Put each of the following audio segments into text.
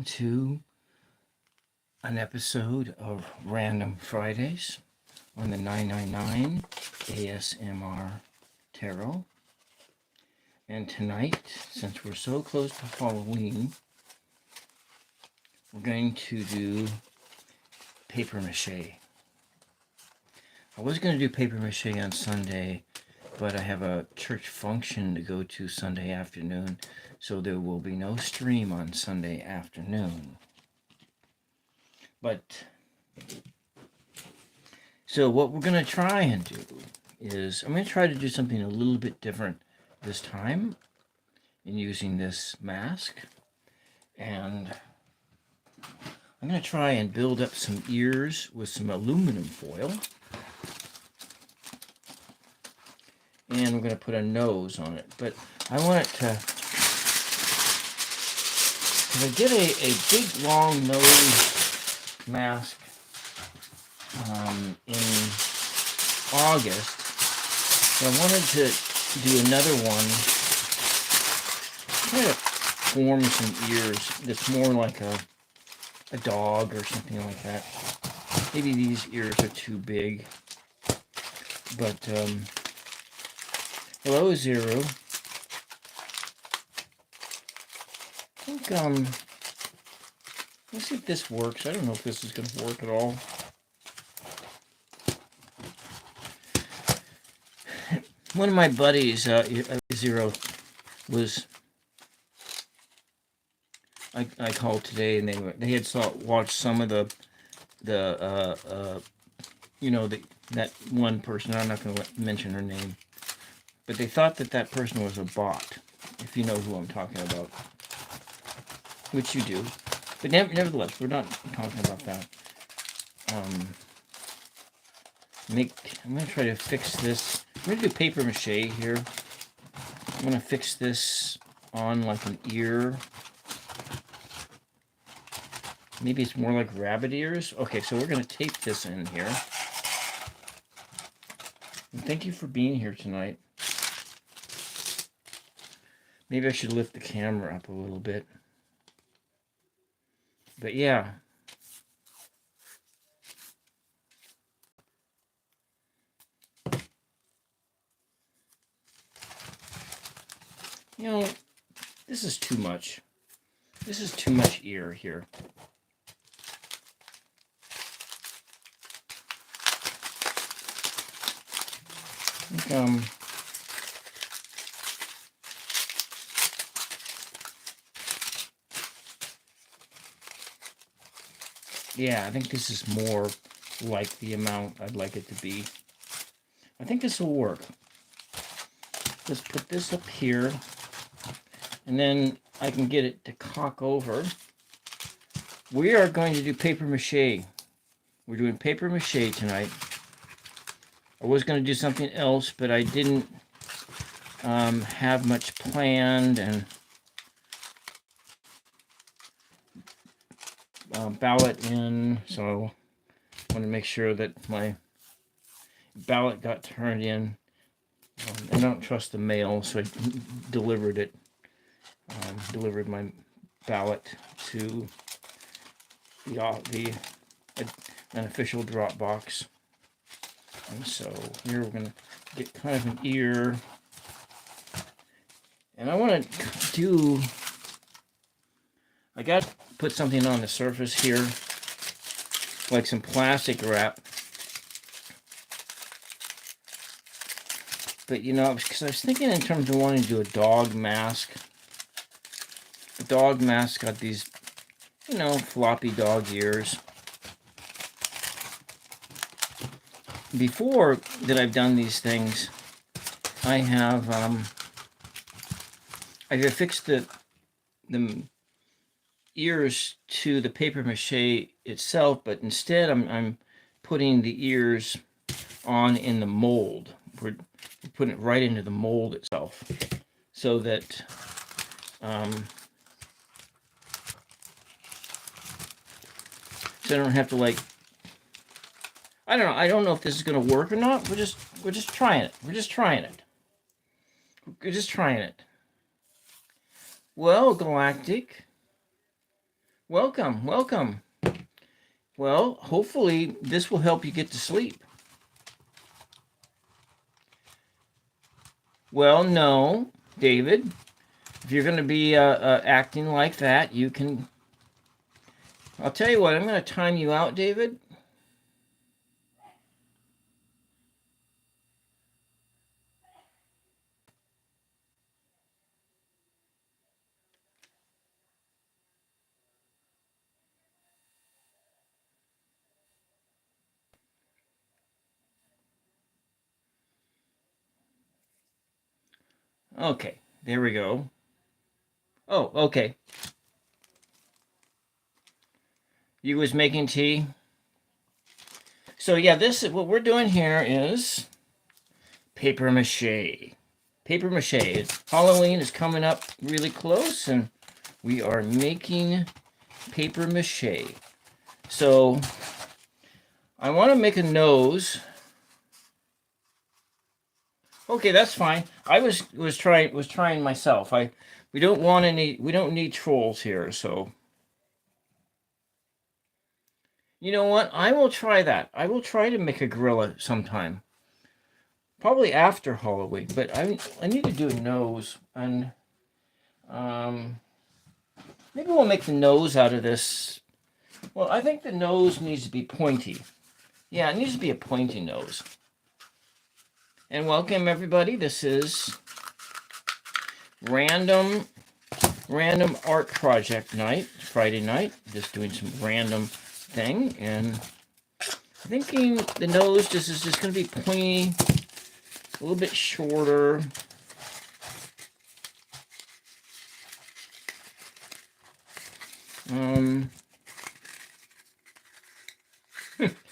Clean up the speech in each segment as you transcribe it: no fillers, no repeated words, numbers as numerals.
to an episode of Random Fridays on the 999 ASMR Tarot. And tonight, since we're so close to Halloween, we're going to do paper mache. I was going to do paper mache on Sunday, but I have a church function to go to Sunday afternoon, so there will be no stream on Sunday afternoon. So what we're going to try and do is, I'm going to try to do something a little bit different this time in using this mask. And I'm going to try and build up some ears with some aluminum foil. And we're going to put a nose on it. But I want it to, because I did a big long nose mask in August. So I wanted to do another one, try to form some ears that's more like a dog or something like that. Maybe these ears are too big. But, hello, Zero. I think, let's see if this works. I don't know if this is going to work at all. One of my buddies, Zero, was, I called today, and they had watched some of that one person. I'm not going to mention her name, but they thought that person was a bot, if you know who I'm talking about, which you do. But nevertheless, we're not talking about that. I'm going to try to fix this. I'm going to do paper mache here. I'm going to fix this on like an ear. Maybe it's more like rabbit ears. Okay, so we're going to tape this in here. And thank you for being here tonight. Maybe I should lift the camera up a little bit. But yeah. You know, this is too much. This is too much ear here. I think, yeah, I think this is more like the amount I'd like it to be. I think this will work. Let's put this up here, and then I can get it to cock over. We are going to do paper mache. We're doing paper mache tonight. I was going to do something else, but I didn't have much planned, and ballot in, so I want to make sure that my ballot got turned in. I don't trust the mail, so I delivered it. Delivered my ballot to an official drop box. And so here we're going to get kind of an ear. And I want to do, I got to put something on the surface here, like some plastic wrap. But, you know, because I was thinking in terms of wanting to do a dog mask. The dog mask got these, you know, floppy dog ears. Before that I've done these things, I have affixed the ears to the paper mache itself, but instead I'm putting the ears on in the mold. We're putting it right into the mold itself, so that so I don't have to, like, I don't know. I don't know if this is going to work or not. We're just trying it. We're just trying it. We're just trying it. Well, Galactic, Welcome, welcome. Well, hopefully this will help you get to sleep. Well, no, David. If you're going to be acting like that, you can. I'll tell you what, I'm going to time you out, David. Okay, there we go. Oh, okay. You was making tea. So yeah, this what we're doing here is paper mache. Paper mache. Halloween is coming up really close, and we are making paper mache. So I want to make a nose. Okay, that's fine. I was trying myself. We don't need trolls here, so you know what? I will try that. I will try to make a gorilla sometime. Probably after Halloween, but I need to do a nose, and maybe we'll make the nose out of this. Well, I think the nose needs to be pointy. Yeah, it needs to be a pointy nose. And welcome everybody. This is random art project night, Friday night. Just doing some random thing, and thinking the nose is just going to be pointy, a little bit shorter.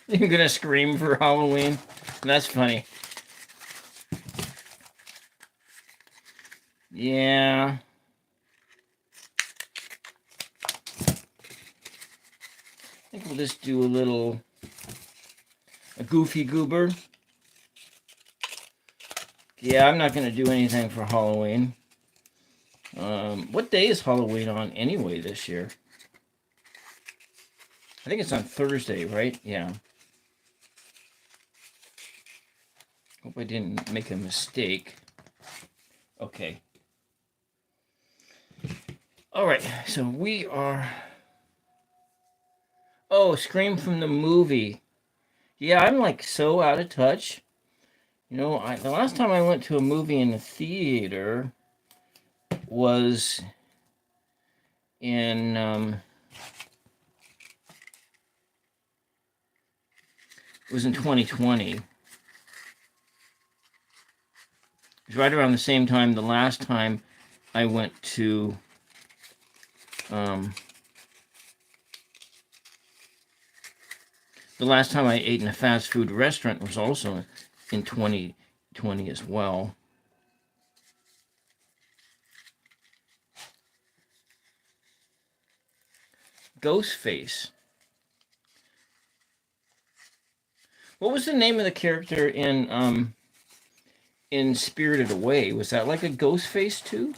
You're gonna scream for Halloween. That's funny. Yeah. I think we'll just do a goofy goober. Yeah, I'm not gonna do anything for Halloween. What day is Halloween on anyway this year? I think it's on Thursday, right? Yeah. Hope I didn't make a mistake. Okay. All right, so we are. Oh, Scream from the movie. Yeah, I'm like so out of touch. You know, the last time I went to a movie in the theater was in it was in 2020. It was right around the same time the last time I went to the last time I ate in a fast food restaurant was also in 2020 as well. Ghostface. What was the name of the character in Spirited Away? Was that like a Ghostface too?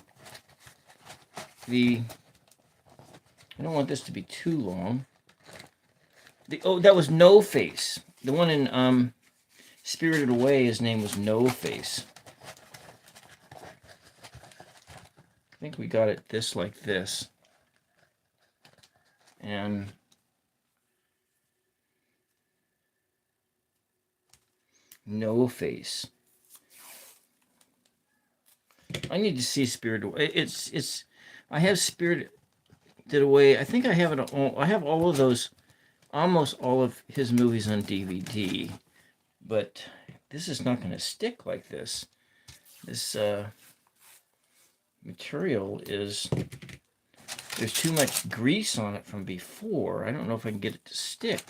I don't want this to be too long. That was No Face. The one in Spirited Away, his name was No Face. I think we got it like this. And No Face. I need to see Spirited Away. I have Spirited Away. I think I have it all. I have all of those, almost all of his movies on DVD. But this is not going to stick like this. This material is, there's too much grease on it from before. I don't know if I can get it to stick.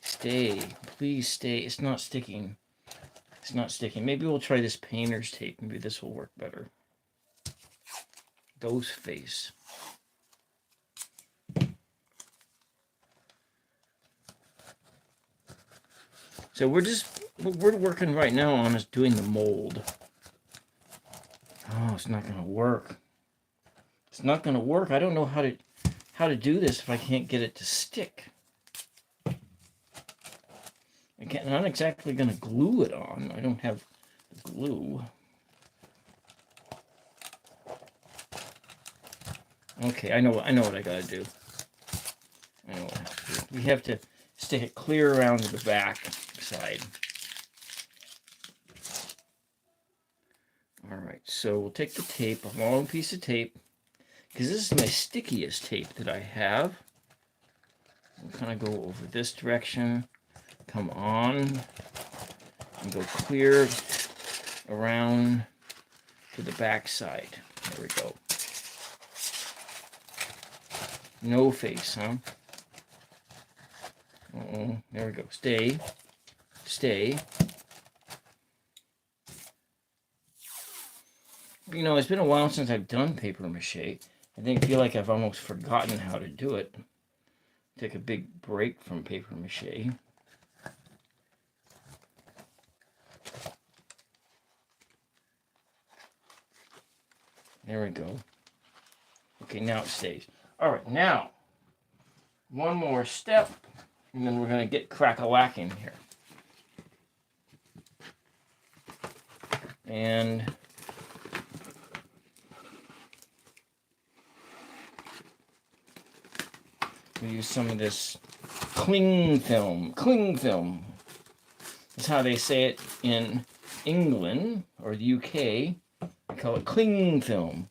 Stay. Please stay. It's not sticking. It's not sticking. Maybe we'll try this painter's tape. Maybe this will work better. Ghostface. So we're working right now on us doing the mold. Oh, it's not going to work. It's not going to work. I don't know how to do this if I can't get it to stick. I'm not exactly going to glue it on. I don't have the glue. Okay, I know what I got to do. I know what I have to do. We have to stick it clear around to the back side. All right, so we'll take the tape, a long piece of tape, because this is my stickiest tape that I have. We'll kind of go over this direction, come on, and go clear around to the back side. There we go. No face, huh? Uh-oh, there we go. Stay. Stay. You know, it's been a while since I've done paper mache. I feel like I've almost forgotten how to do it. Take a big break from paper mache. There we go. Okay, now it stays. All right, now, one more step, and then we're going to get crack-a-lacking here. And we use some of this cling film. Cling film. That's how they say it in England or the UK. I call it cling film.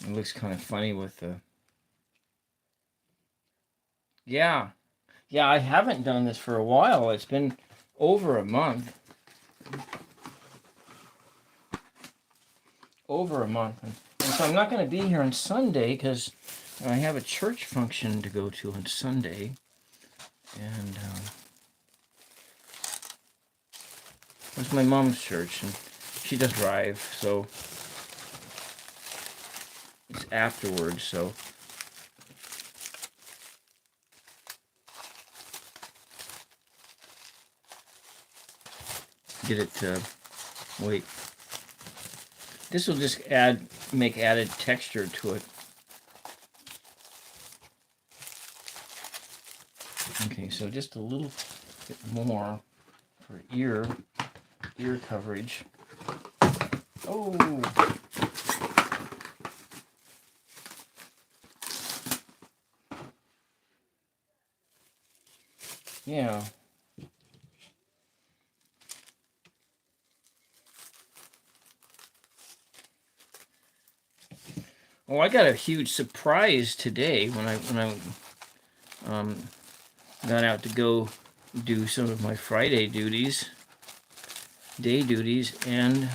It looks kind of funny with the... Yeah, I haven't done this for a while. It's been over a month. Over a month. And so I'm not going to be here on Sunday because I have a church function to go to on Sunday. And it's my mom's church, and she does drive, so it's afterwards, so get it to wait. This will just make added texture to it. Okay, so just a little bit more for ear coverage. Oh. Yeah. Oh, I got a huge surprise today when I got out to go do some of my Friday duties, day duties, and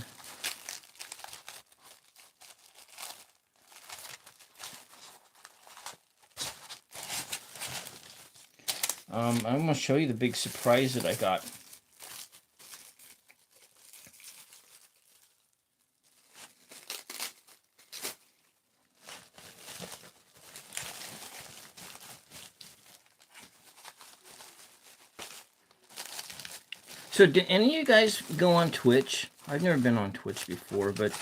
I'm going to show you the big surprise that I got. So did any of you guys go on Twitch? I've never been on Twitch before, but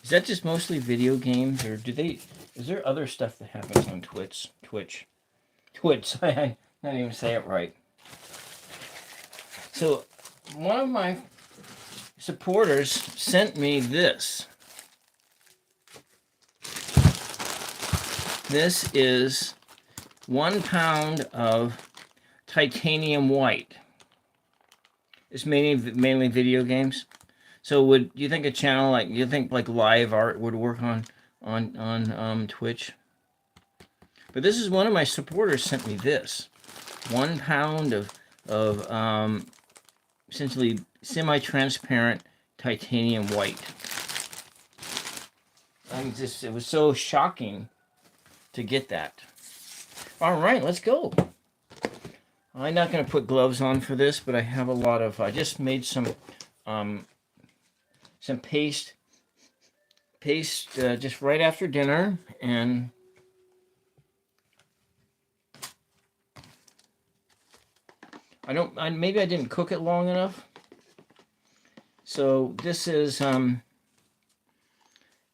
is that just mostly video games, or is there other stuff that happens on Twitch? Twitch. I didn't even say it right. So one of my supporters sent me this. This is 1 pound of titanium white. It's mainly video games. So would you think a channel like live art would work on Twitch? But this is one of my supporters sent me this. 1 pound of essentially semi-transparent titanium white. It was so shocking to get that. All right, let's go. I'm not going to put gloves on for this, but I have a lot of, I just made some paste just right after dinner, and maybe I didn't cook it long enough. So this is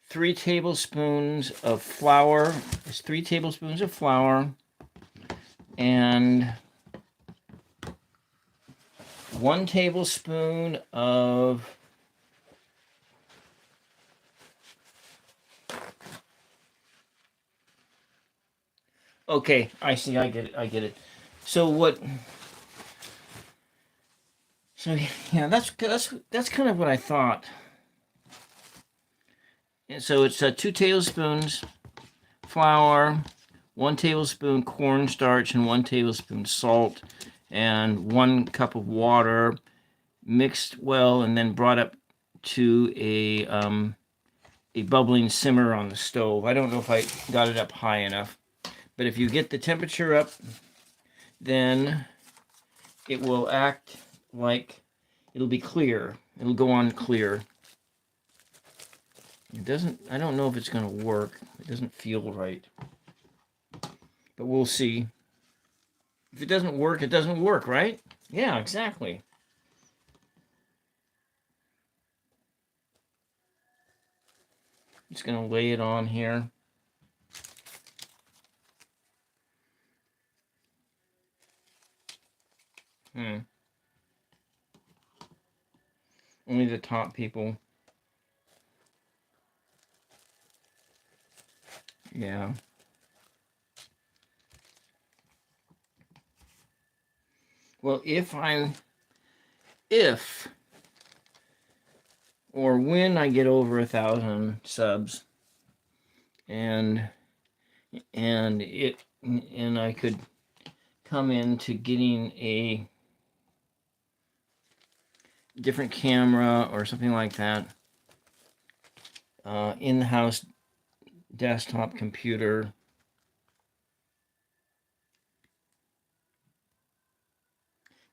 3 tablespoons of flour. It's 3 tablespoons of flour and 1 tablespoon of okay, I see, I get it. So yeah, that's kind of what I thought. And so it's 2 tablespoons flour, 1 tablespoon cornstarch, and 1 tablespoon salt, and 1 cup of water, mixed well, and then brought up to a bubbling simmer on the stove. I don't know if I got it up high enough, but if you get the temperature up, then it will act like it'll be clear. It'll go on clear. It doesn't, I don't know if it's going to work. It doesn't feel right. But we'll see. If it doesn't work, it doesn't work, right? Yeah, exactly. Just going to lay it on here. Only the top people. Yeah. Well, if or when I get over 1,000 subs, and I could come into getting a different camera or something like that, in-house desktop computer.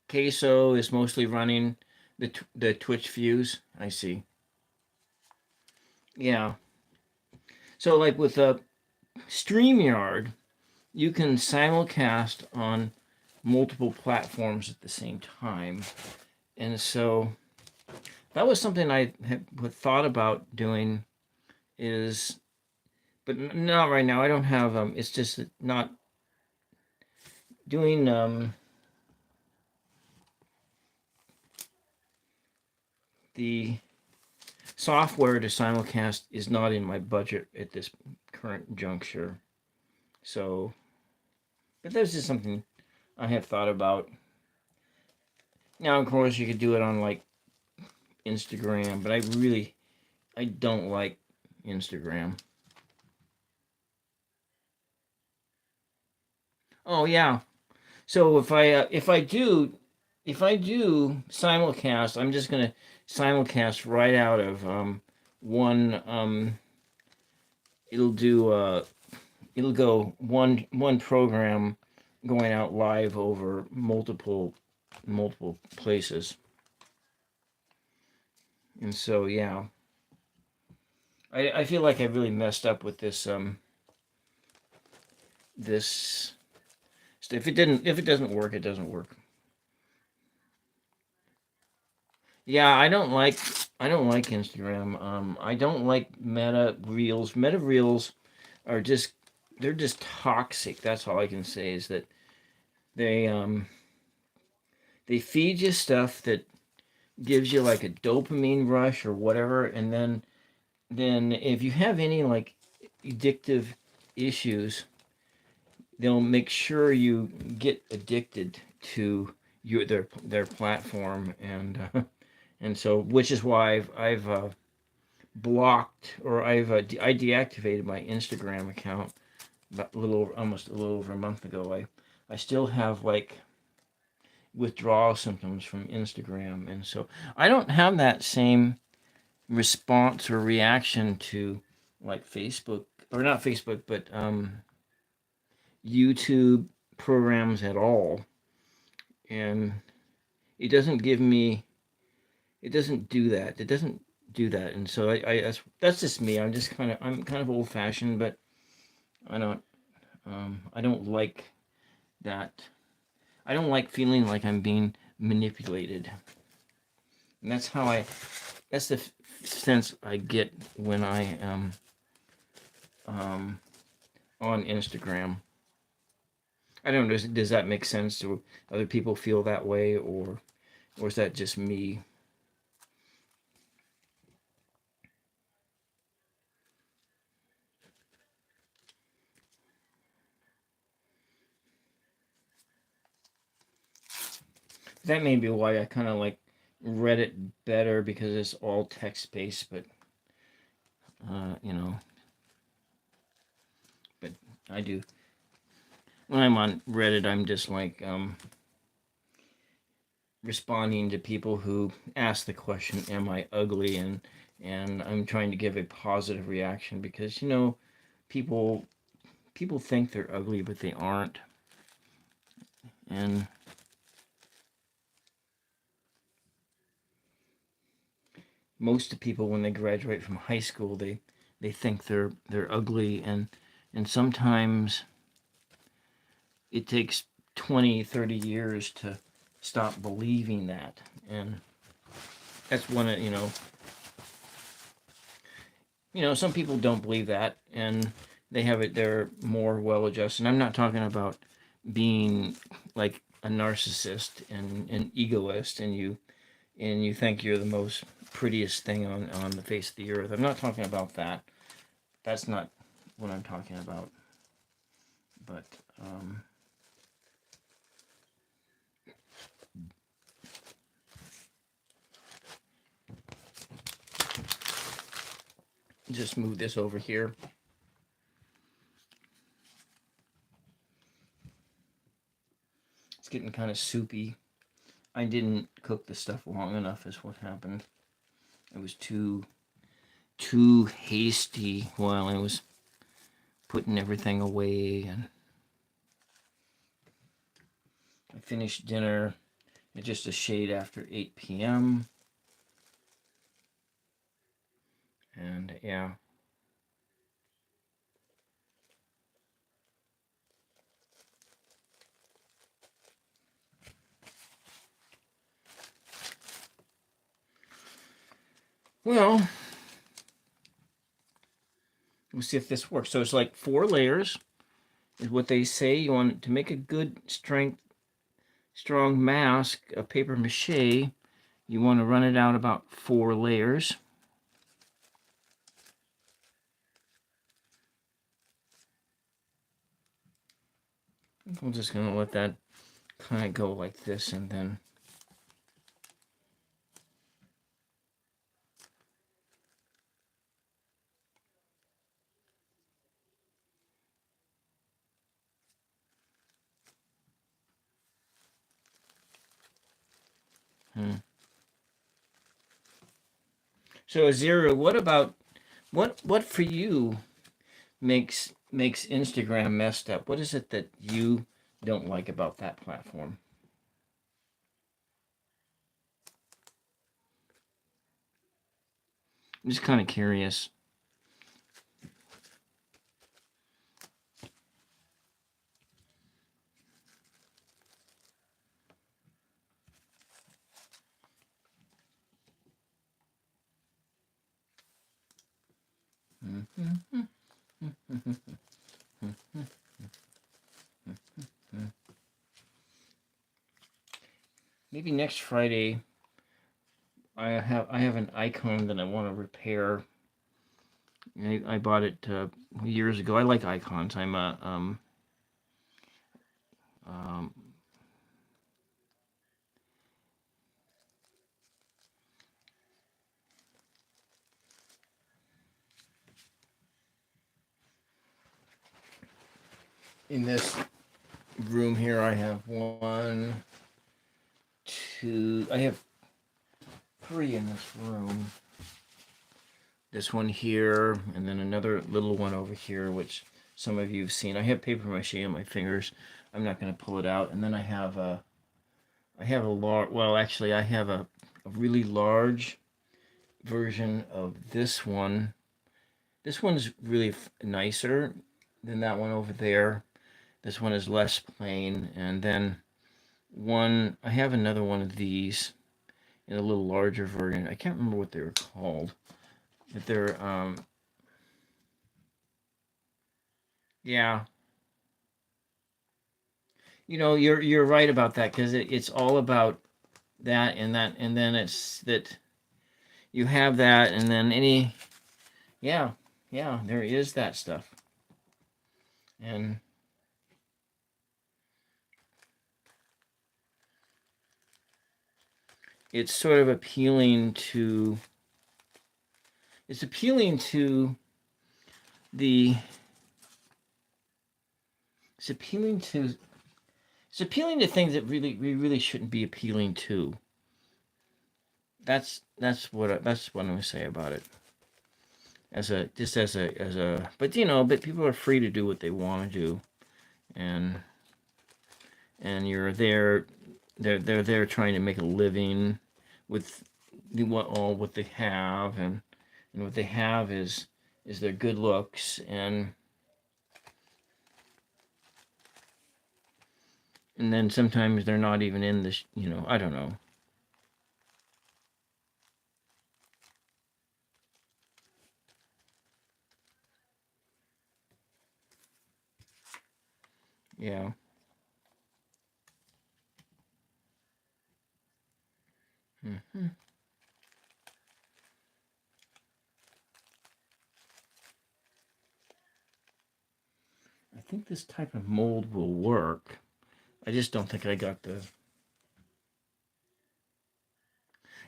Queso is mostly running the Twitch views. I see. Yeah. So like with StreamYard, you can simulcast on multiple platforms at the same time. And so that was something I had thought about doing, but not right now. I don't have, it's just not doing, the software to simulcast is not in my budget at this current juncture. So, but this is something I have thought about. Now, of course, you could do it on like Instagram, but I don't like Instagram. Oh yeah. So if I do simulcast, I'm just gonna simulcast right out of one. It'll go one program going out live over multiple places. And so yeah, I feel like I really messed up with this this. If it doesn't work, it doesn't work. Yeah, I don't like Instagram. I don't like Meta Reels. Meta Reels are they're just toxic. That's all I can say is that they feed you stuff that gives you like a dopamine rush or whatever, and then if you have any like addictive issues, they'll make sure you get addicted to their platform, and so which is why I've blocked, or I deactivated my Instagram account about a little, almost a little over a month ago. I still have like withdrawal symptoms from Instagram, and so I don't have that same response or reaction to like Facebook, or not Facebook, but YouTube programs at all, and it doesn't give me, it doesn't do that. It doesn't do that, and so that's just me. I'm kind of old fashioned, but I don't I don't like that. I don't like feeling like I'm being manipulated, and that's the sense I get when I am on Instagram. I don't know. Does that make sense? Do other people feel that way, or is that just me? That may be why I kind of like Reddit better, because it's all text based. But you know, but I do when I'm on Reddit, I'm just like responding to people who ask the question, "Am I ugly?" and I'm trying to give a positive reaction, because people people think they're ugly, but they aren't. And most of people, when they graduate from high school, they think they're ugly, and sometimes it takes 20, 30 years to stop believing that. And that's one of some people don't believe that, and they're more well adjusted. I'm not talking about being like a narcissist and an egoist, and you think you're the most prettiest thing on the face of the earth. I'm not talking about that. That's not what I'm talking about. But just move this over here. It's getting kind of soupy. I didn't cook the stuff long enough, is what happened. It was too hasty while I was putting everything away, and I finished dinner at just a shade after 8 p.m. And yeah. Well, we'll see if this works. So it's like 4 layers is what they say. You want to make a good strong mask of paper mache. You want to run it out about 4 layers. I'm just going to let that kind of go like this, and then So Azira, what for you makes Instagram messed up? What is it that you don't like about that platform? I'm just kind of curious. Maybe next Friday I have an icon that I want to repair. I bought it years ago. I like icons. I'm a um, in this room here, I have one, two, I have three in this room. This one here, and then another little one over here, which some of you have seen. I have paper mache on my fingers. I'm not going to pull it out. And then I have a large, well, actually, I have a really large version of this one. This one's really nicer than that one over there. This one is less plain. And then I have another one of these in a little larger version. I can't remember what they were called. But they're, yeah. You know, you're right about that, because it's all about that, and then it's that you have that, and then yeah, there is that stuff. And it's sort of appealing to the it's appealing to things that we really shouldn't be appealing to. That's what I'm going to say about it. But but people are free to do what they want to do, and you're there. They're there trying to make a living with what they have, and what they have is their good looks, and then sometimes they're not even in this. I don't know. Yeah. Mm-hmm. I think this type of mold will work. I just don't think I got the.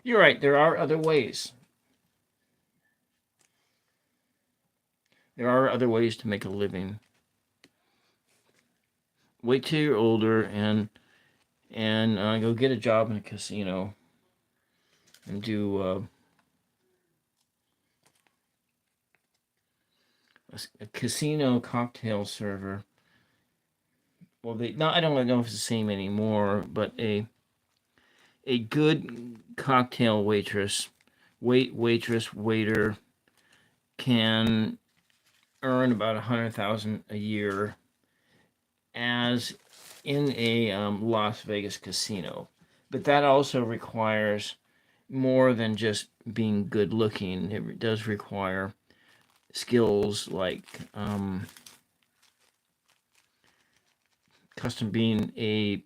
You're right. There are other ways. There are other ways to make a living. Wait till you're older and go get a job in a casino and do a casino cocktail server. Well, I don't know if it's the same anymore, but a good cocktail waiter can earn about 100,000 a year as in a Las Vegas casino. But that also requires more than just being good looking. It does require skills like custom being a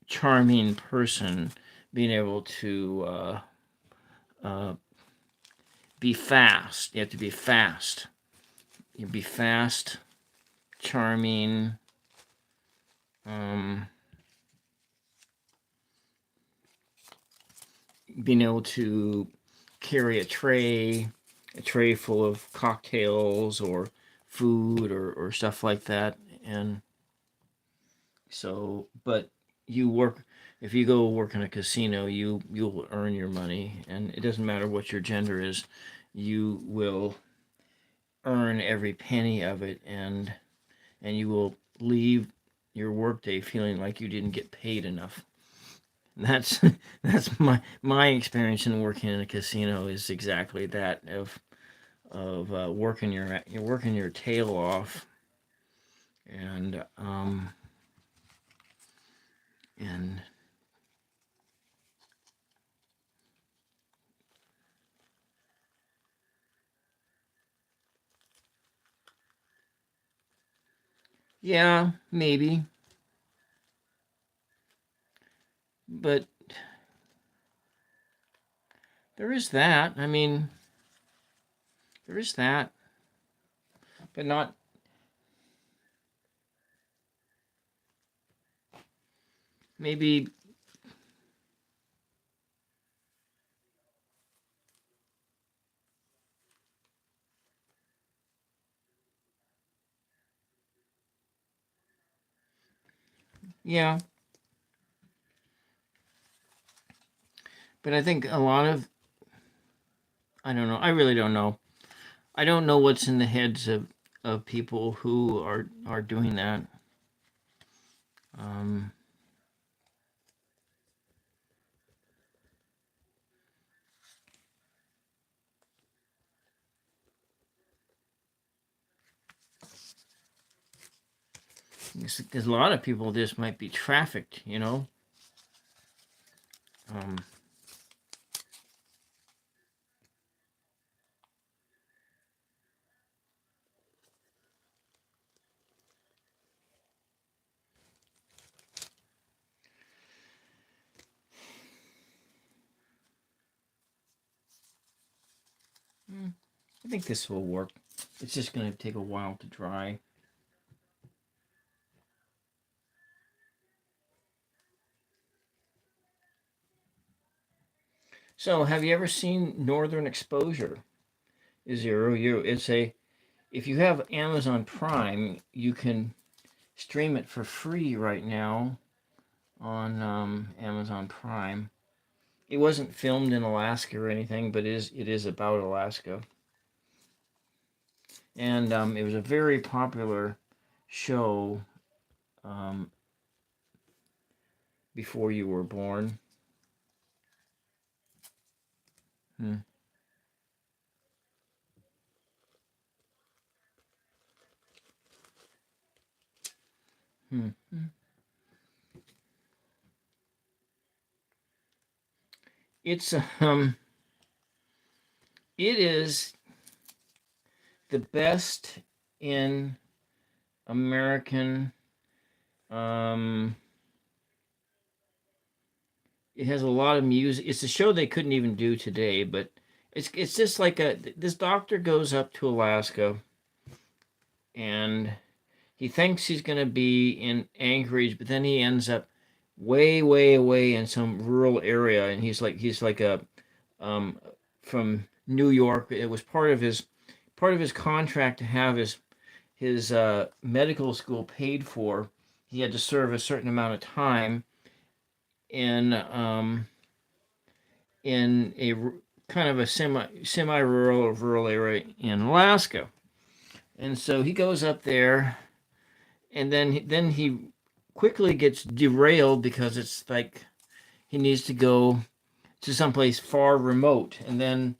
charming person, being able to be fast. You have to be fast. You be fast, charming. Being able to carry a tray full of cocktails or food or stuff like that. And so, but if you go work in a casino, you'll earn your money, and it doesn't matter what your gender is, you will earn every penny of it, and you will leave your workday feeling like you didn't get paid enough. That's my experience in working in a casino is exactly that, of working your tail off, and and yeah, maybe, but there is that. I mean, there is that, but not. Maybe. Yeah, but I think a lot of, I don't know. I really don't know. I don't know what's in the heads of people who are doing that. Um, because a lot of people just might be trafficked, you know. Um, I think this will work. It's just going to take a while to dry. So, have you ever seen Northern Exposure? Zero you. It's a if you have Amazon Prime, you can stream it for free right now on Amazon Prime. It wasn't filmed in Alaska or anything, but it is about Alaska, and it was a very popular show um, before you were born. Hmm. Hmm. It's it is the best in American. Um, it has a lot of music. It's a show they couldn't even do today, but it's just like a this doctor goes up to Alaska and he thinks he's going to be in Anchorage, but then he ends up way, way away in some rural area, and he's like a um, from New York. It was part of his contract to have his medical school paid for. He had to serve a certain amount of time in a kind of a semi rural area in Alaska, and so he goes up there, and then he quickly gets derailed because it's like he needs to go to someplace far remote, and then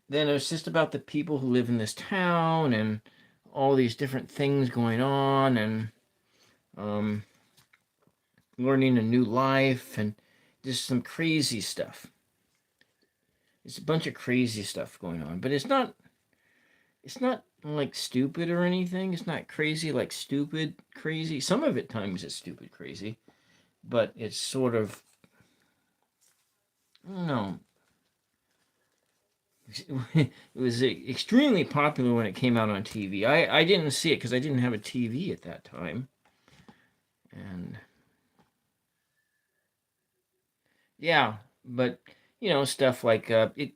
it's just about the people who live in this town and all these different things going on, and um, learning a new life and just some crazy stuff. It's a bunch of crazy stuff going on, but it's not like stupid or anything. It's not crazy like stupid crazy. Some of it times it's stupid crazy, but it's sort of, I don't know. It was extremely popular when it came out on TV. I didn't see it because I didn't have a TV at that time, and yeah, but stuff like it.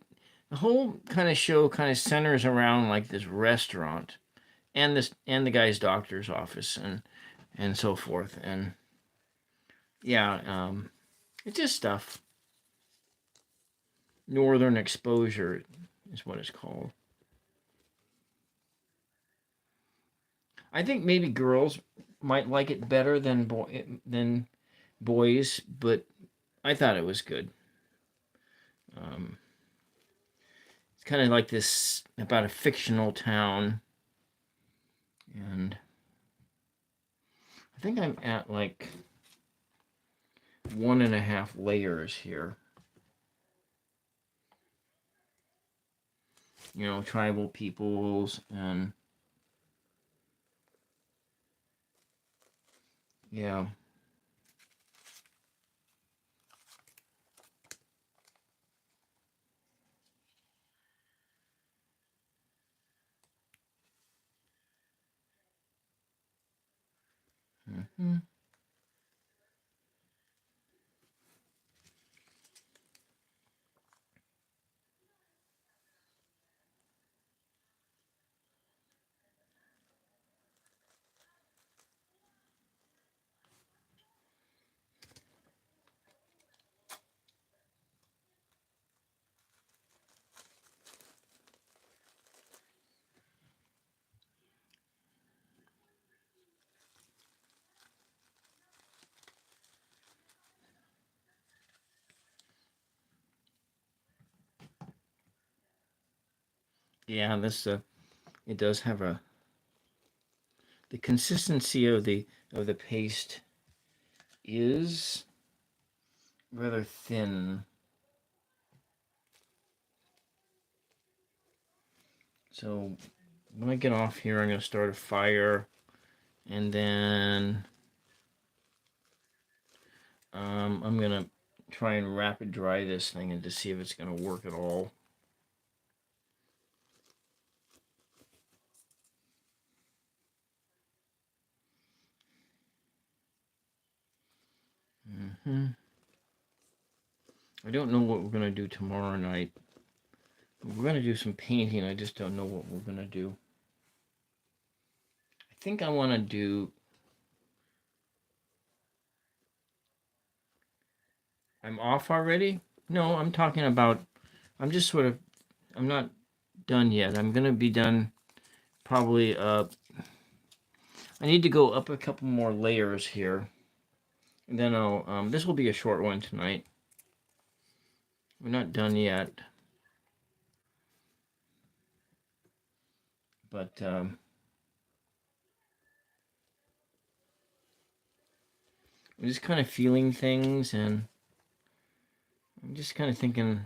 The whole kind of show kind of centers around like this restaurant and the guy's doctor's office and so forth, and yeah, it's just stuff. Northern Exposure is what it's called. I think maybe girls might like it better than boys, but I thought it was good. Um, it's kind of like this about a fictional town, and I think I'm at like 1.5 layers here. Tribal peoples, and yeah. Hmm. Yeah, this it does have the consistency of the paste is rather thin. So when I get off here, I'm going to start a fire, and then I'm going to try and rapid dry this thing and to see if it's going to work at all. I don't know what we're going to do tomorrow night. We're going to do some painting. I just don't know what we're going to do. I think I want to do... I'm off already? No, I'm talking about... I'm just sort of... I'm not done yet. I'm going to be done probably... I need to go up a couple more layers here. And then I'll... this will be a short one tonight. We're not done yet. But... I'm just kind of feeling things, and I'm just kind of thinking...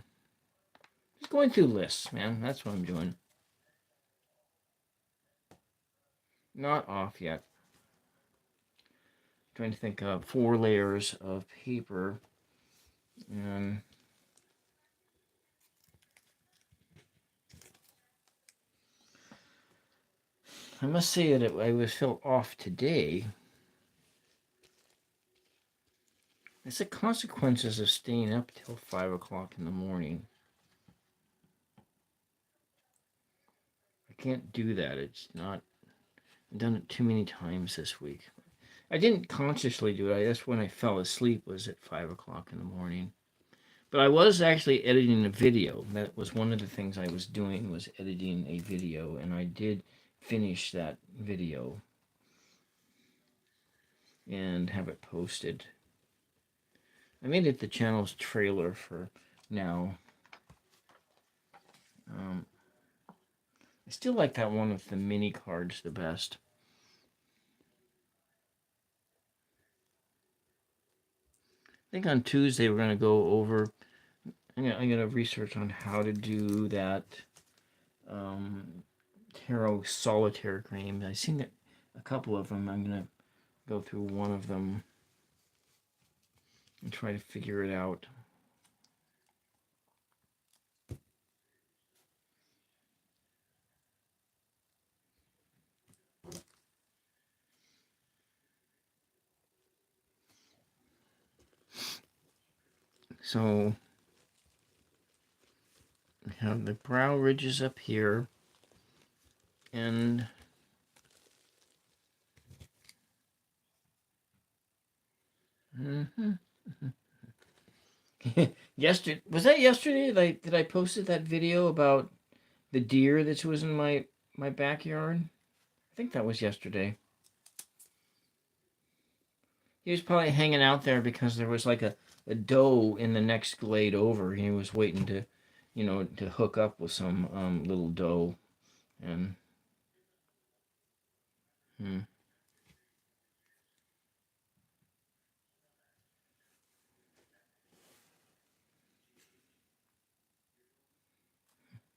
Just going through lists, man. That's what I'm doing. Not off yet. Trying to think of 4 layers of paper, and I must say that I was felt off today. It's the consequences of staying up till 5 o'clock in the morning. I can't do that. It's not... I've done it too many times this week. I didn't consciously do it. That's when I fell asleep, was at 5 o'clock in the morning. But I was actually editing a video. That was one of the things I was doing, was editing a video, and I did finish that video and have it posted. I made it the channel's trailer for now. I still like that one with the mini cards the best. I think on Tuesday we're going to go over... I'm going to research on how to do that tarot solitaire game. I've seen a couple of them. I'm going to go through one of them and try to figure it out. So we have the brow ridges up here, and yesterday, was that yesterday? Did I posted that video about the deer that was in my backyard? I think that was yesterday. He was probably hanging out there because there was like a doe in the next glade over. He was waiting to, to hook up with some little doe, and hmm.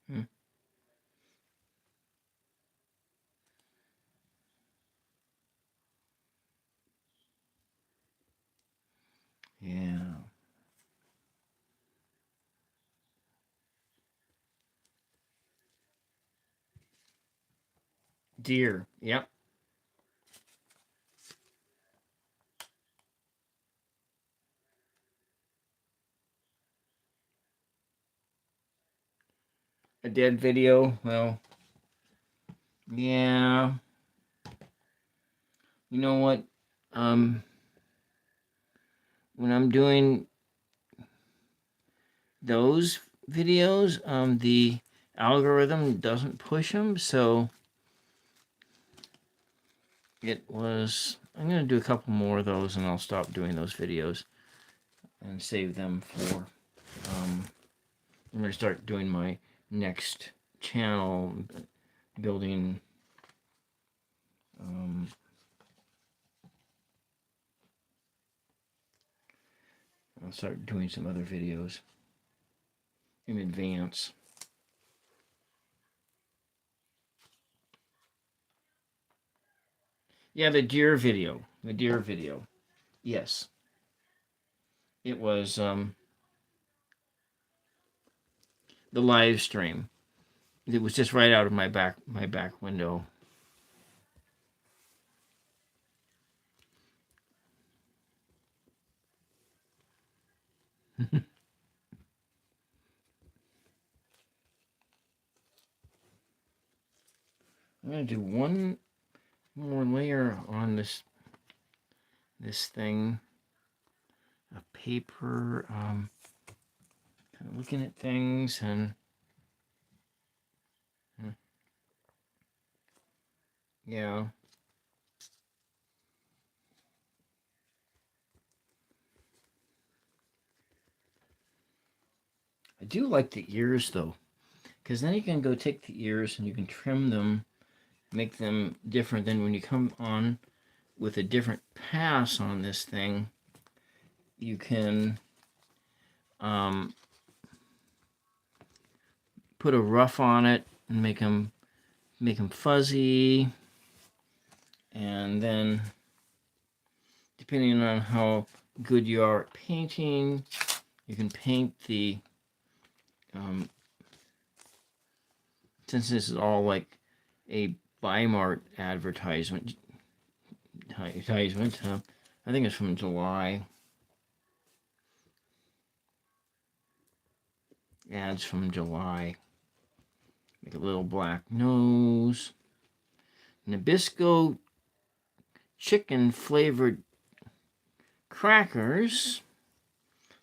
Hmm. Yeah. Deer. Yep. A dead video. Well, yeah. You know what? When I'm doing those videos, the algorithm doesn't push them, so I'm going to do a couple more of those, and I'll stop doing those videos and save them for, I'm going to start doing my next channel building I'll start doing some other videos in advance. Yeah, the deer video. The deer video. Yes. It was the live stream. It was just right out of my back window. I'm gonna do one more layer on this thing of paper. Kind of looking at things and yeah. I do like the ears though, because then you can go take the ears and you can trim them, make them different. Then when you come on with a different pass on this thing, you can put a rough on it and make them fuzzy, and then depending on how good you are at painting, you can paint the since this is all like a Bimart advertisement, I think it's from July. Ads from July. Make a little black nose. Nabisco chicken flavored crackers.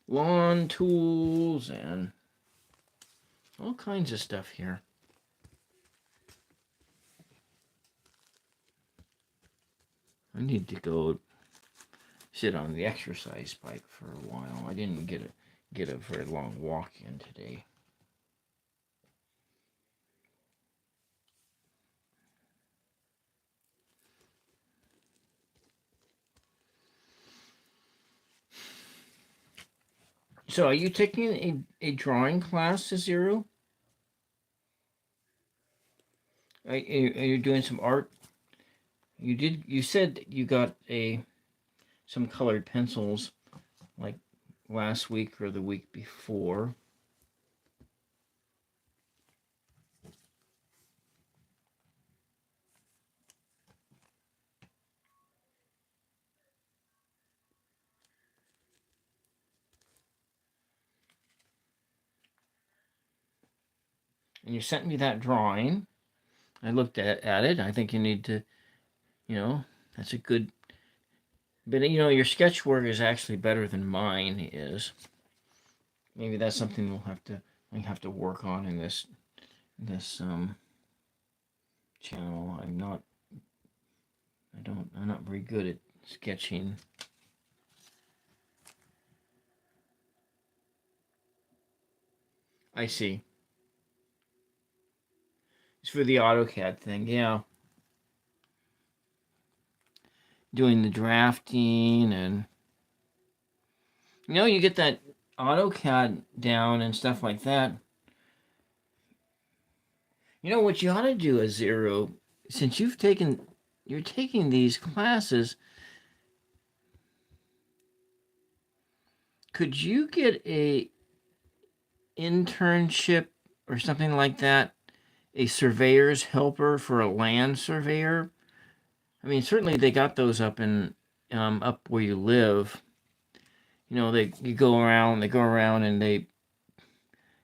Lawn tools and all kinds of stuff here. I need to go sit on the exercise bike for a while. I didn't get a very long walk in today. So are you taking a drawing class, Zero? Are you doing some art? You said you got some colored pencils like last week or the week before. And you sent me that drawing. I looked at it. I think you need to, that's a good. But your sketch work is actually better than mine is. Maybe that's something we have to work on in this channel. I'm not very good at sketching. I see. It's for the AutoCAD thing, yeah. Doing the drafting and you get that AutoCAD down and stuff like that. What you ought to do is Zero, since you're taking these classes, could you get a internship or something like that, a surveyor's helper for a land surveyor? I mean, certainly they got those up up where you live. They go around and they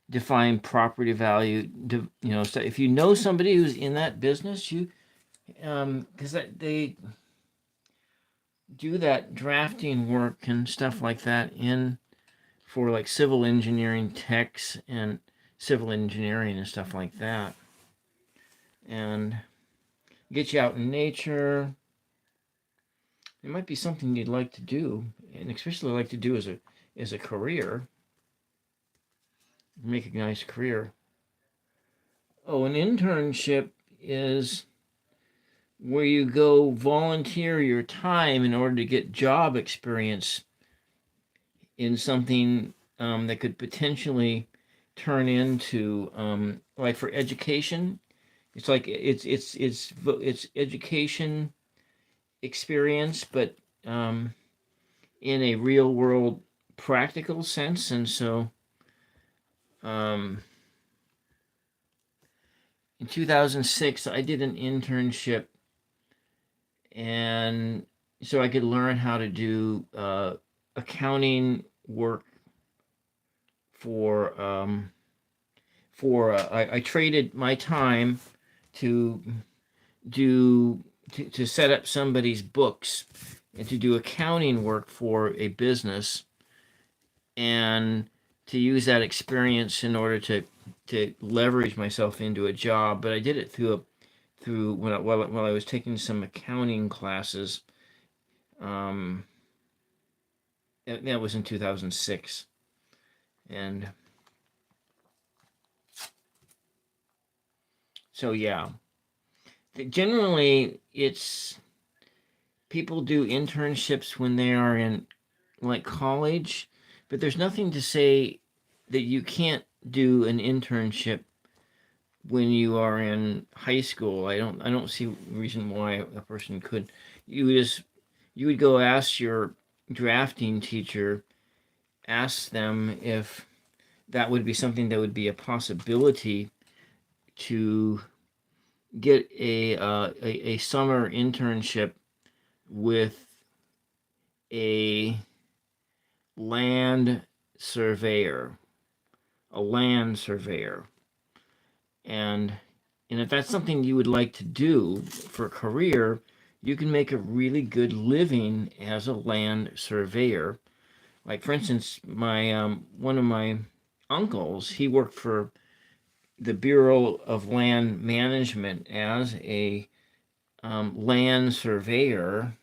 define property value. So if you know somebody who's in that business, because they do that drafting work and stuff like that for like civil engineering techs and civil engineering and stuff like that, and get you out in nature. It might be something you'd like to do, and especially like to do as a career. Make a nice career. Oh, an internship is where you go volunteer your time in order to get job experience in something that could potentially turn into like for education. It's like it's education experience, but um, in a real world practical sense. And so um, in 2006, I did an internship, and so I could learn how to do accounting work for I traded my time to do to set up somebody's books and to do accounting work for a business, and to use that experience in order to leverage myself into a job. But I did it through while I was taking some accounting classes. Um, that was in 2006, and so yeah. Generally, it's people do internships when they are in like college, but there's nothing to say that you can't do an internship when you are in high school. I don't see a reason why a person could. You would go ask your drafting teacher, ask them if that would be something that would be a possibility to get a summer internship with a land surveyor, a land surveyor. And and if that's something you would like to do for a career, you can make a really good living as a land surveyor. Like for instance, my one of my uncles, he worked for the Bureau of Land Management as a land surveyor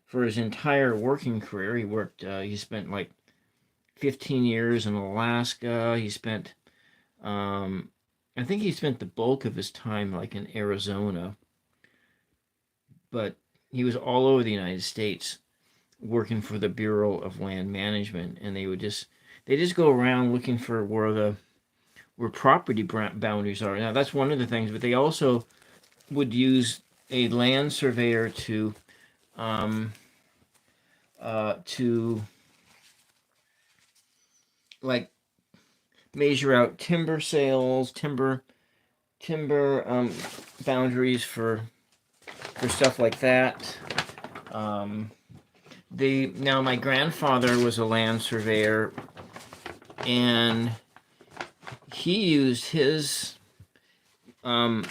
for his entire working career. He worked. He spent like 15 years in Alaska. He spent. Um, I think he spent the bulk of his time like in Arizona, but he was all over the United States working for the Bureau of Land Management, and they just go around looking for where property boundaries are. Now that's one of the things, but they also would use a land surveyor um, to like measure out timber sales, timber boundaries for stuff like that. Um, now my grandfather was a land surveyor, and he used his um,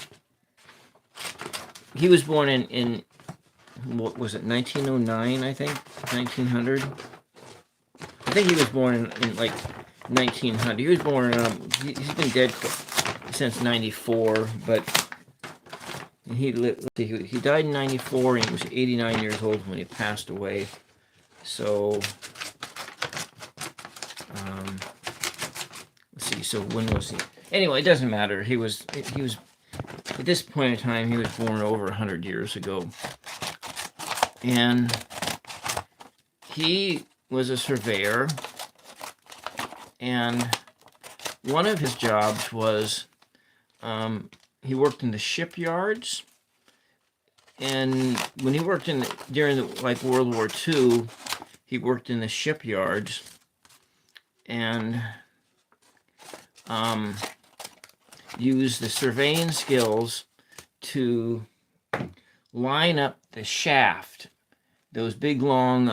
he was born in what was it, 1909, I think, 1900. I think he was born in like 1900. He was born he's been dead since 94, but he died in 94, and he was 89 years old when he passed away. So um, let's see. So when was he? Anyway, it doesn't matter. He was at this point in time, he was born over 100 years ago, and he was a surveyor, and one of his jobs was he worked in the shipyards. And when he worked during like World War II, he worked in the shipyards, and used the surveying skills to line up the shaft, those big long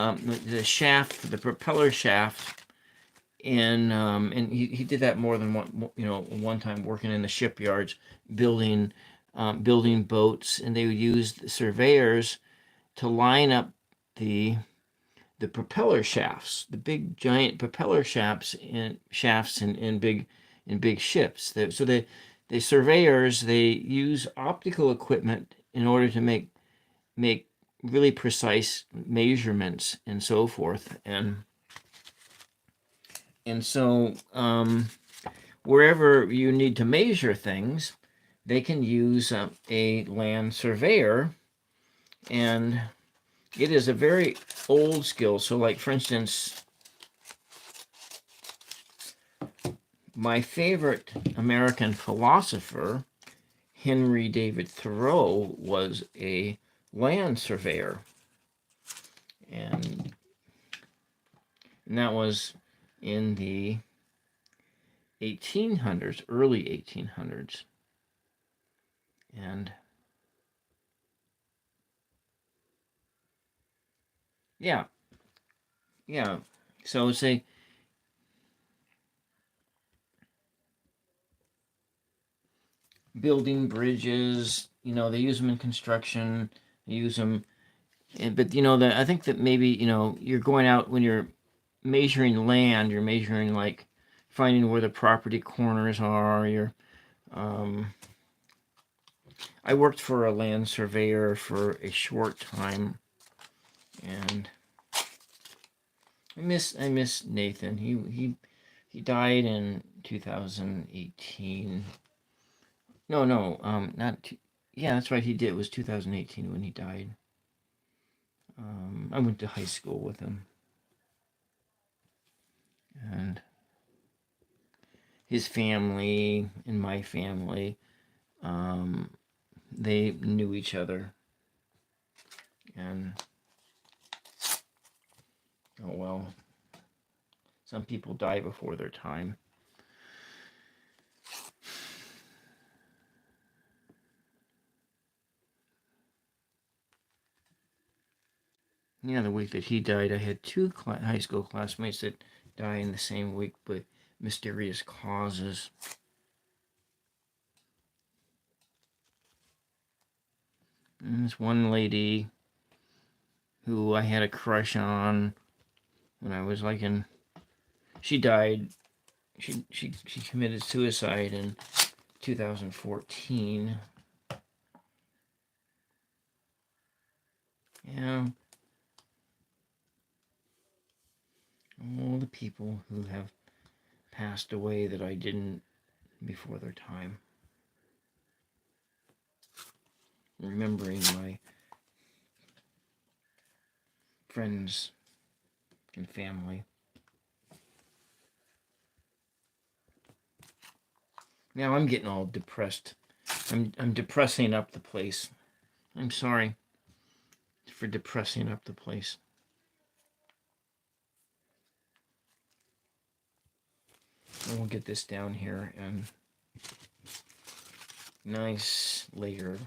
the shaft, the propeller shaft, and he did that more than one time, working in the shipyards, building boats, and they would use the surveyors to line up the propeller shafts, the big giant propeller shafts in big ships. So the surveyors, they use optical equipment in order to make really precise measurements and so forth. And so wherever you need to measure things, they can use a land surveyor, and it is a very old skill. So, like, for instance, my favorite American philosopher, Henry David Thoreau, was a land surveyor. And that was in the 1800s, early 1800s. And yeah, yeah. So it's a building bridges, they use them in construction, they use them. But, I think that maybe, you're going out when you're measuring land, you're measuring, like, finding where the property corners are. I worked for a land surveyor for a short time, and I miss Nathan. He died in 2018. No, not. Yeah, that's right. He did. It was 2018 when he died. I went to high school with him, and his family and my family, they knew each other, and oh well, some people die before their time. Yeah, the week that he died, I had two high school classmates that died in the same week, but mysterious causes. And this one lady who I had a crush on when I was like she died. She committed suicide in 2014. Yeah. All the people who have passed away that I didn't before their time. Remembering my friends and family. Now I'm getting all depressed. I'm depressing up the place. I'm sorry for depressing up the place. And we'll get this down here and nice layer.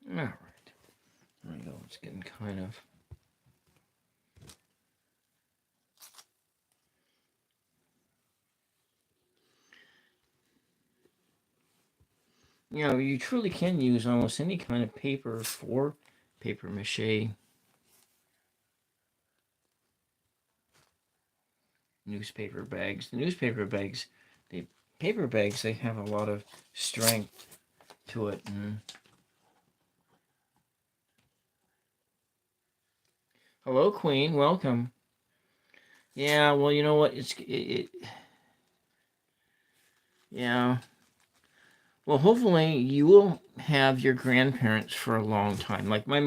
All right. There we go. It's getting kind of. You truly can use almost any kind of paper for paper mache. Newspaper bags. The newspaper bags, paper bags, they have a lot of strength to it. Hello, Queen. Welcome. Yeah, well, you know what? Yeah. Well, hopefully you will have your grandparents for a long time. Like my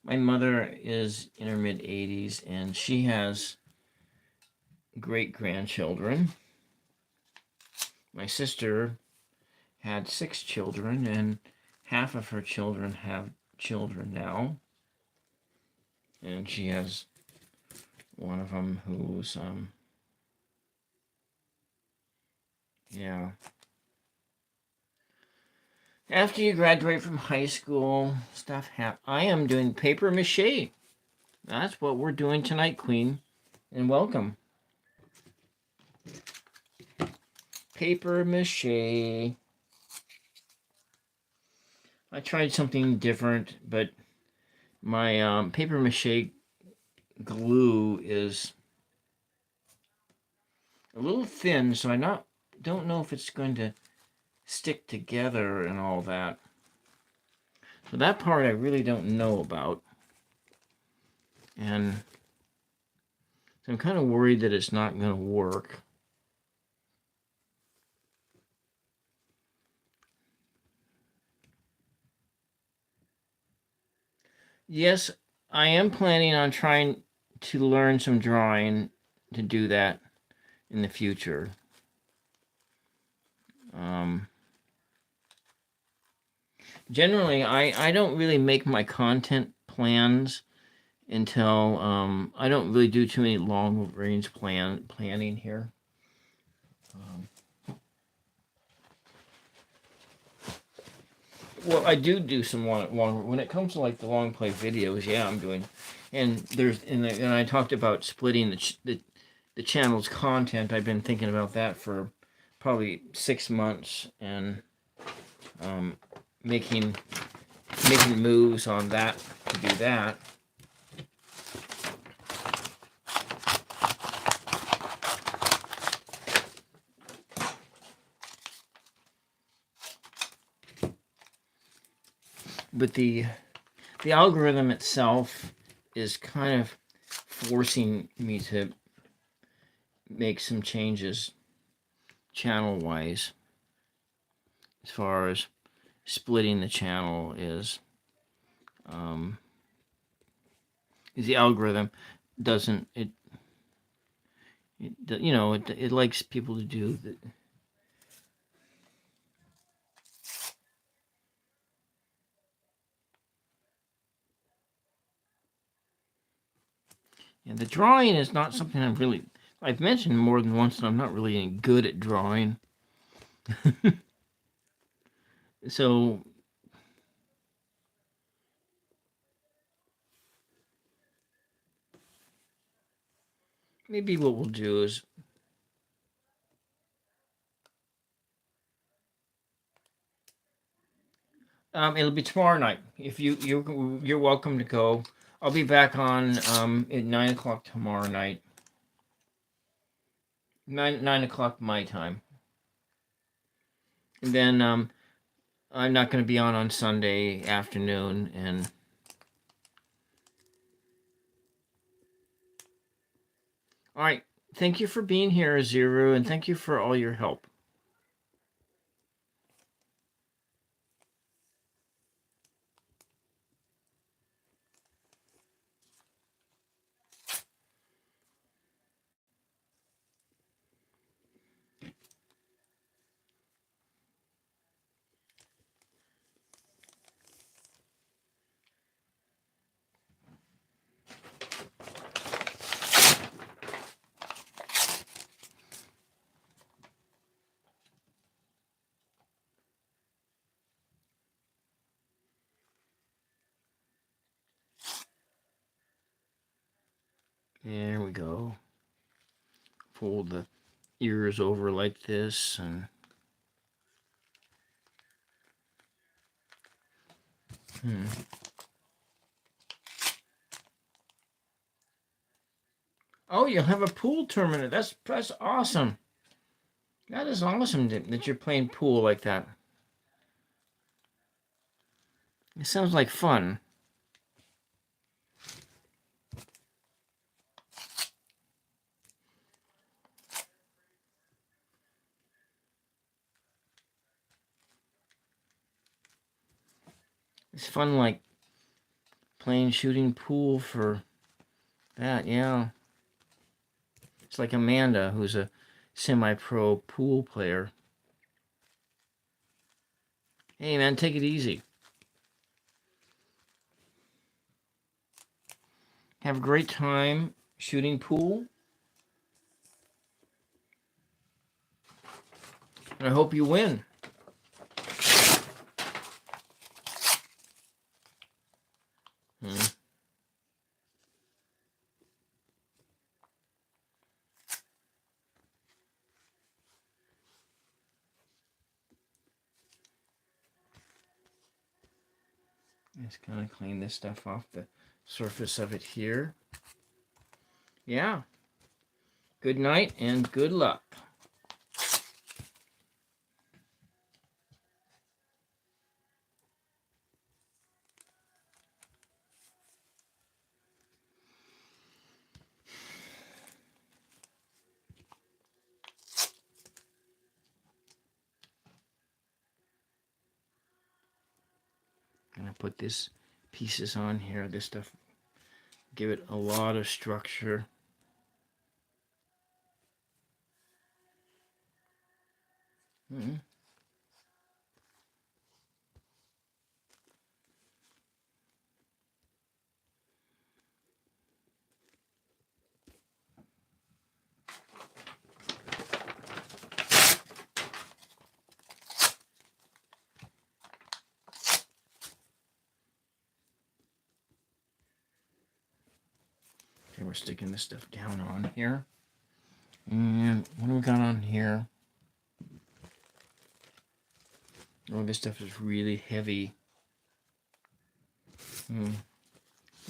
mother is in her mid 80s, and she has great grandchildren. My sister had 6 children, and half of her children have children now. And she has one of them who's, yeah. After you graduate from high school, stuff happens. I am doing paper mache. That's what we're doing tonight, Queen. And welcome. paper mache. I tried something different, but my paper mache glue is a little thin, so don't know if it's going to stick together and all that. So that part I really don't know about. And so I'm kind of worried that it's not going to work. Yes, I am planning on trying to learn some drawing to do that in the future. Generally, I don't really make my content plans until I don't really do too many long range planning here. Well, I do some long when it comes to like the long play videos. Yeah, I'm doing, and I talked about splitting the channel's content. I've been thinking about that for probably 6 months and making moves on that to do that. But the algorithm itself is kind of forcing me to make some changes channel wise as far as splitting the channel is. The algorithm doesn't it likes people to do that. And the drawing is not something I've mentioned more than once that I'm not really any good at drawing. So maybe what we'll do is it'll be tomorrow night. If you're welcome to go. I'll be back on at 9 o'clock tomorrow night. 9 o'clock my time. And then I'm not going to be on Sunday afternoon. And all right, thank you for being here, Aziru, and thank you for all your help. There we go. Fold the ears over like this and Oh, you'll have a pool tournament. That's awesome. That is awesome that you're playing pool like that. It sounds like fun. It's fun like playing shooting pool for that, yeah. It's like Amanda, who's a semi-pro pool player. Hey, man, take it easy. Have a great time shooting pool. And I hope you win. Just kind of clean this stuff off the surface of it here. Yeah. Good night and good luck. Gonna put this pieces on here. This stuff, give it a lot of structure. Mm-hmm. Okay, we're sticking this stuff down on here. And what do we got on here? Oh, this stuff is really heavy.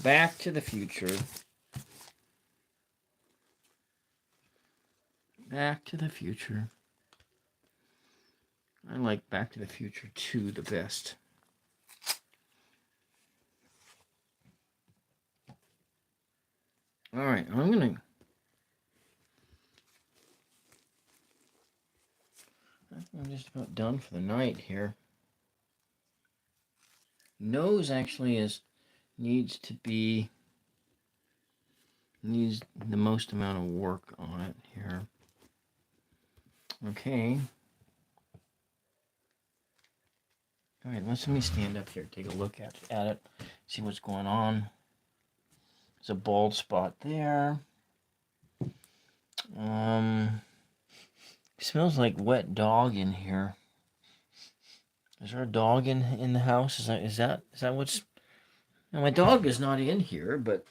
Back to the Future. Back to the Future. I like Back to the Future 2 the best. Alright, I'm just about done for the night here. Nose actually needs the most amount of work on it here. Okay. All right, let me stand up here, take a look at it, see what's going on. There's a bald spot there. Smells like wet dog in here. Is there a dog in the house? Is that what's? Now my dog is not in here, but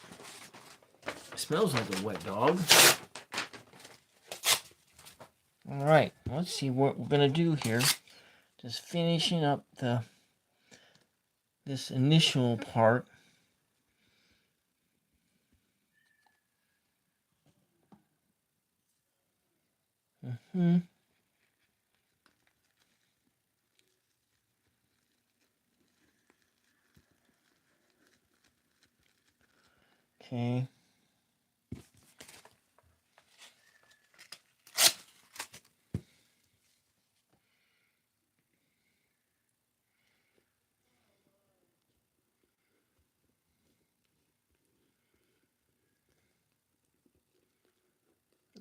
it smells like a wet dog. All right, let's see what we're gonna do here. Just finishing up this initial part. Okay.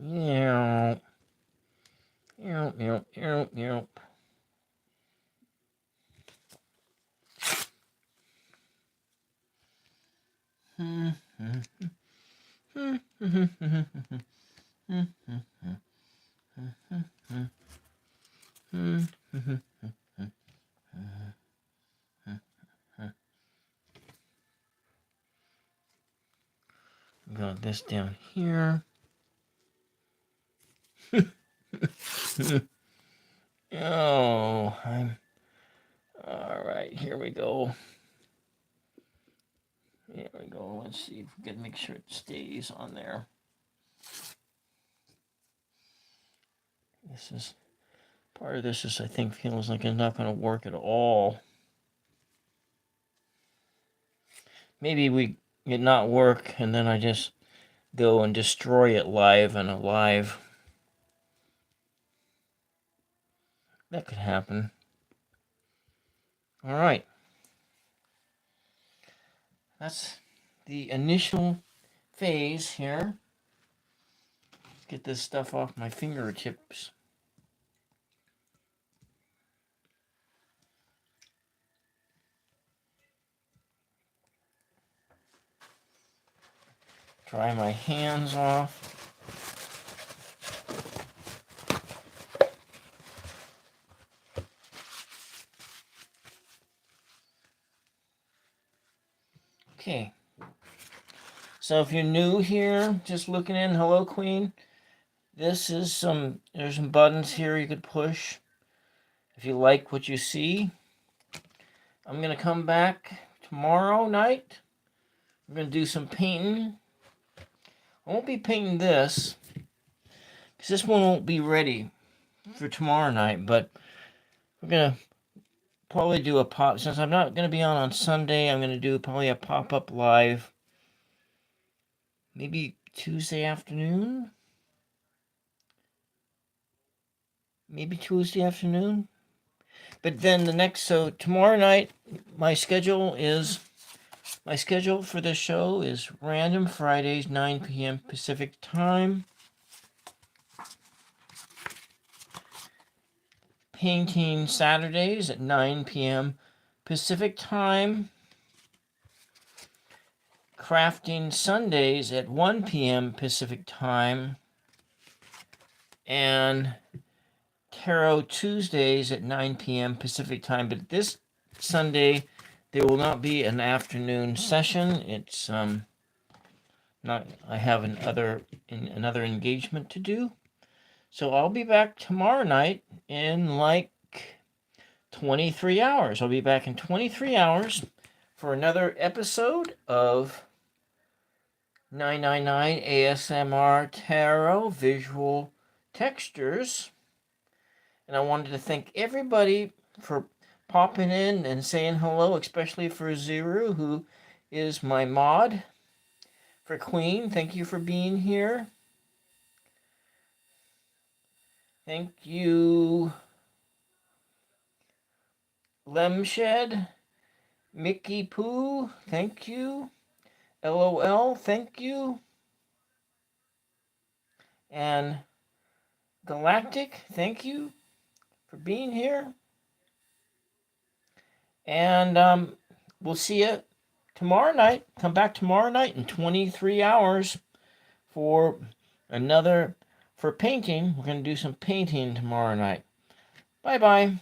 Yeah. Yep. Got this down here. Oh, all right. Here we go. There we go. Let's see if we can make sure it stays on there. This is part of this is I think feels like it's not going to work at all. Maybe it not work and then I just go and destroy it live and alive. That could happen. All right. That's the initial phase here. Get this stuff off my fingertips. Dry my hands off. Okay. So if you're new here, just looking in, hello Queen. This is there's some buttons here you could push if you like what you see. I'm going to come back tomorrow night, we're going to do some painting. I won't be painting this, because this one won't be ready for tomorrow night, but we're going to probably do a pop, since I'm not going to be on Sunday, I'm going to do probably a pop-up live, maybe Tuesday afternoon? Maybe Tuesday afternoon? But then so tomorrow night, my schedule for the show is Random Fridays, 9 p.m. Pacific Time. Painting Saturdays at 9 p.m. Pacific Time. Crafting Sundays at 1 p.m. Pacific Time. And Tarot Tuesdays at 9 p.m. Pacific Time. But this Sunday, there will not be an afternoon session. It's not. I have another engagement to do. So I'll be back tomorrow night in like 23 hours. I'll be back in 23 hours for another episode of 999 ASMR Tarot Visual Textures. And I wanted to thank everybody for popping in and saying hello, especially for Zuru, who is my mod. For Queen, thank you for being here. Thank you, Lemshed, Mickey Pooh, thank you. LOL, thank you. And Galactic, thank you for being here. And we'll see you tomorrow night. Come back tomorrow night in 23 hours for painting. We're going to do some painting tomorrow night. Bye-bye.